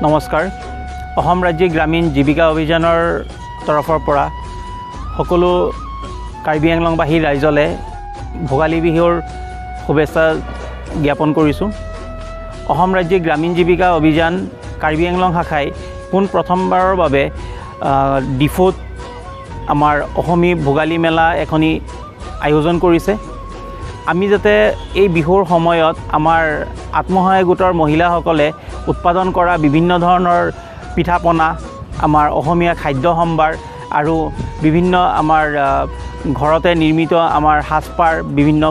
নমস্কাৰ অসম ৰাজ্যিক গ্ৰামীণ জীৱিকা অভিযানৰ তৰফৰ পৰা সকলো কাৰ্বি আংলংবাসী ৰাইজলে ভোগালী বিহুৰ শুভেচ্ছা জ্ঞাপন কৰিছোঁ। অসম ৰাজ্যিক গ্ৰামীণ জীৱিকা অভিযান কাৰ্বি আংলং শাখাই পোন প্ৰথমবাৰৰ বাবে ডিফুত আমাৰ অসমী ভোগালী মেলা এখনি আয়োজন কৰিছে। আমি যাতে এই বিহুৰ সময়ত আমাৰ আত্মসহায়ক গোটৰ মহিলাসকলে উৎপাদন কৰা বিভিন্ন ধৰণৰ পিঠা পনা, আমাৰ অসমীয়া খাদ্য সম্ভাৰ আৰু বিভিন্ন আমাৰ ঘৰতে নিৰ্মিত আমাৰ সাজপাৰ, বিভিন্ন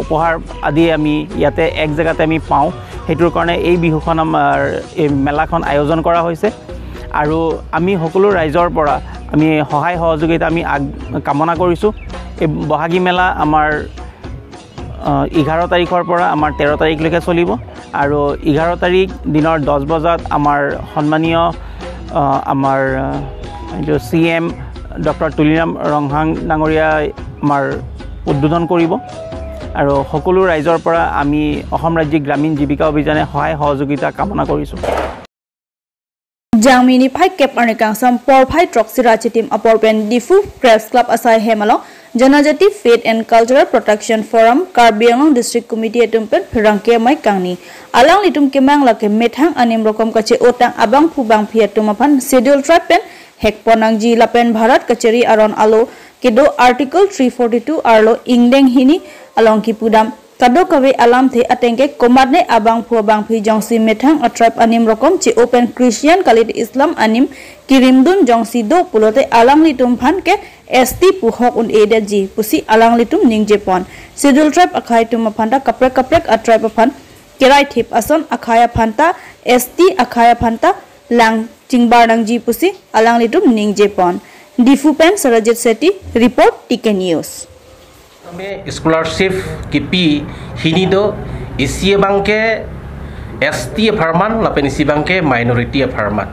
উপহাৰ আদি আমি ইয়াতে এক জেগাতে আমি পাওঁ। সেইটোৰ কাৰণে এই বিহুখন আমাৰ এই মেলাখন আয়োজন কৰা হৈছে আৰু আমি সকলো ৰাইজৰ পৰা আমি সহায় সহযোগিতা আমি কামনা কৰিছোঁ। এই বহাগী মেলা আমাৰ 11 তাৰিখৰ পৰা আমাৰ 13 তাৰিখলৈকে চলিব আৰু 11 তাৰিখ দিনৰ 10 বজাত আমাৰ সন্মানীয় আমাৰ CM ডক্টৰ তুলিৰাম ৰংহাং ডাঙৰীয়াই আমাৰ উদ্বোধন কৰিব আৰু সকলো ৰাইজৰ পৰা আমি অসম ৰাজ্যিক গ্ৰামীণ জীৱিকা অভিযানে সহায় সহযোগিতা কামনা কৰিছোঁ। Jamini Pai Cap Arnikangsam Por Pai Troxirachi Team Aporpen Difu Crafts Club Asai Hemalo Janajati Faith and Cultural Protection Forum Karbi Anglong District Committee Tumpen Pirangke Mai Kangni Alang Litum Kemang Lake Methang Anim Rokom Kache Otang Abang Pubang Piatumapan Schedule Trapen Hekponangji Lapen Bharat Kacheri Aron Alo Kedo Article 342 Arlo Ingdeng Hini Along Kipudam Kado kawe alam the atengke komadne abang puabang pi jongsi methang atrap anim rokom ci open Christian kalit Islam anim kirimdun jongsi do pulote alang litum phan ke ST puhok un edaji pusi alang litum ning Jepon schedule trap akhai tum phanda kaprek atrap phan kerai thip ason akhaya phanta ST akhaya phanta lang chingbar nangji pusi alang litum ning Jepon Difu pen Sarajit Seti report TK News scholarship की पी हिनीदो इसी बांके ST फार्मान लापेन इसी बांके minority फार्मान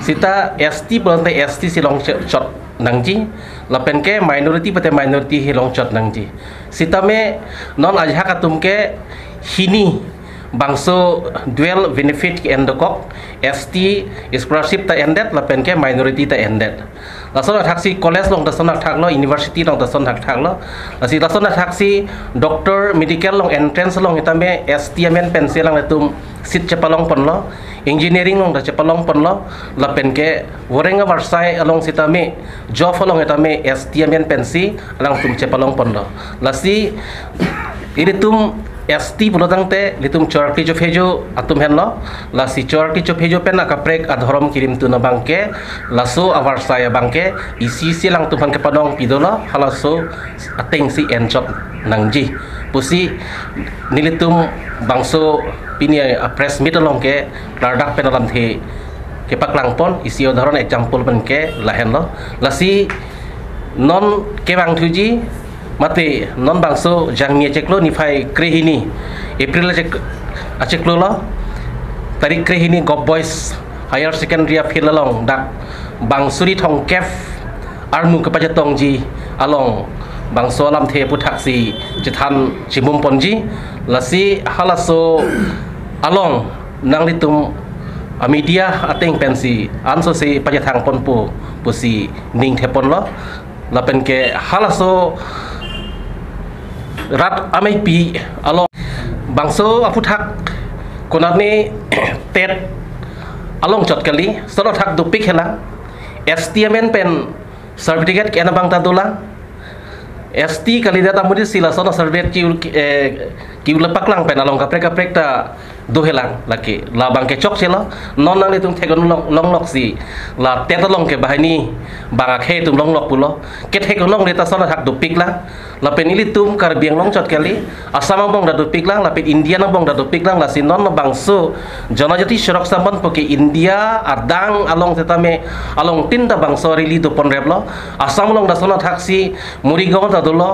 सीता ST बोलते ST सिलोंग चट नंगजी लापेन के माइनॉरिटी पते माइनॉरिटी हिलोंग चट नंगजी सीता में नॉन आजहा का तुमके हिनी बांसो ड्वेल बेनिफिट के एंडोकॉक ST स्कॉलरशिप ता एंडेड लापेन के माइनॉरिटी ता एंडेड लासोना थाक्सी कॉलेज लोंग दसोना थाकलो यूनिवर्सिटी लोंग दसोना थाकलो लासी लासोना थाक्सी डॉक्टर मेडिकल लोंग एंट्रेंस लोंग हितामे STMN पेंसिल लोंग तुम सिट चपलोंग पनलो इंजीनियरिंग लोंग चपलोंग पनलो लापेन के वरेंगा वर्साय लोंग सितामे जॉब लोंग हितामे STMN पेंसी लोंग तुम चपलोंग पनलो लासी इरे तुम ST पुलोदंगते लितुम चोरटी जो फेजो आतुम हेनलो लासी चोरटी जो फेजो पेना काप्रेक अधरम किरिम तुना बांके लासो अवारसाया बांके इसी lang तुफान के पदोंग पिदोलो हलासो अतेंग सी एनचोप नंगजी पुसी निलितुम बांसो पिनिया प्रेस मीट लोंग के लारडाक पेनालम थे के पकलांग पन इसी उदाहरण एग्जांपल बन के लाहेनलो लासी नॉन के बांग थुजी mate non bangso jangmia ceklo nifai krehini April ceklo lo tarik krehini Gop Boys Higher Secondary Philalong dak bangsuri thong kef arnu kepajatong ji along bangso alam the putaksi jethan chimum ponji lasi halaso along nanglitum media ateng pensi anso se pajathang ponpo pusi ning thepon lo lapen ke halaso rat amai pi along bangso aputhak konatni tet along chotkali soro thak dupik hela STMN pen certificate kena bang tadula ST kandidat amudi sila sono certificate ki lepak lang pen along kaprek ta do helang laki la bang ke chok sela non nang litung thegon long lok si la tet long ke bahani banga khe tum long lok pulo ke thegon long leta sono thak dupik la la pen ili tum kar biang long chot kali asama bong da dupik lang la pen India nang bong da dupik lang la si non bangso janajati syorok samban poke India ardang along setame along tinta bangso rili do pon reblo asam long da sono thaksi murigaon da dolo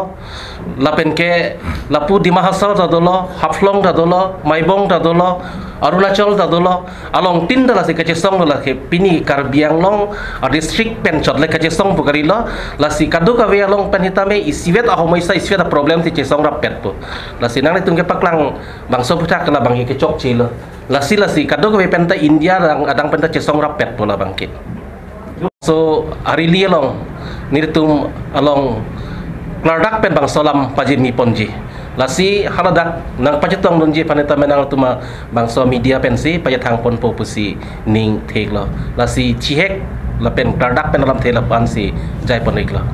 lapen ke lapu di Mahasau dadolo, Haflong dadolo, Maibong dadolo, Arunachal dadolo, along tinda la si kacesong la ke pini Karbi Anglong district penchot le kacesong bukarilo la si kadu kawe along penhitame isivet ahomoisa isivet problem ti cesong rapet po la si nang itong ke paklang bangso putak la bangi ke chok chilo la si kadu kawe penta India adang penta cesong rapet po la bangkit. So hari li along niritum along Klardak pen bang solam pajim mi ponji lasi haladak nang pajatong nunji paneta menang tuma bangso media pensi pajatang pon popusi ning theglo lasi chihek la pen Klardak pen alam thela pansi jai poniklo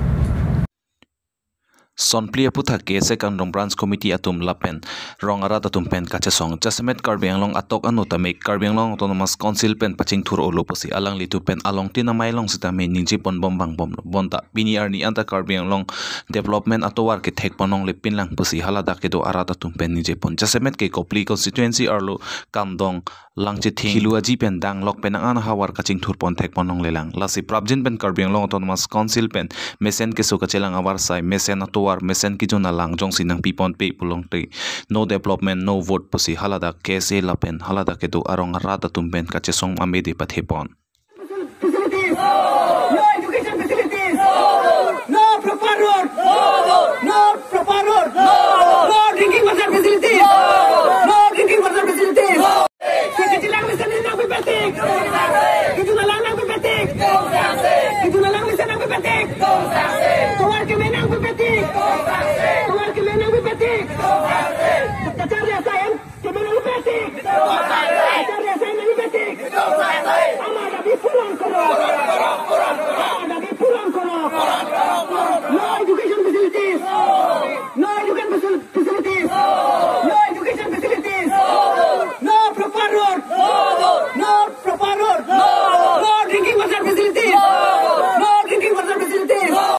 Sonplia putha kese kandong branch committee atum lapen rongara atum pen kachesong Jasemet Karbi Anglong atok anu tame Karbi Anglong autonomous council pen paching thur oloposi alang litu pen along tina mailong sitame ningji pon bombang bom bonta pini arni anta Karbi Anglong development atowar ke thek ponong le pinlang pusi halada ke do arata tum pen nije pon Jasemet ke kopli constituency arlo kamdong langche thing hiluaji pen dang lok pen an hawar kaching thur pon thek ponong lelang lasi prabjin pen Karbi Anglong autonomous council pen mesen ke so kachelang awar sai mesen war mesen ki jona lang jong sinang pipon pe pulong te no development no vote posi halada kese lapen halada ke do arong rata tumben ka chesong amede pathepon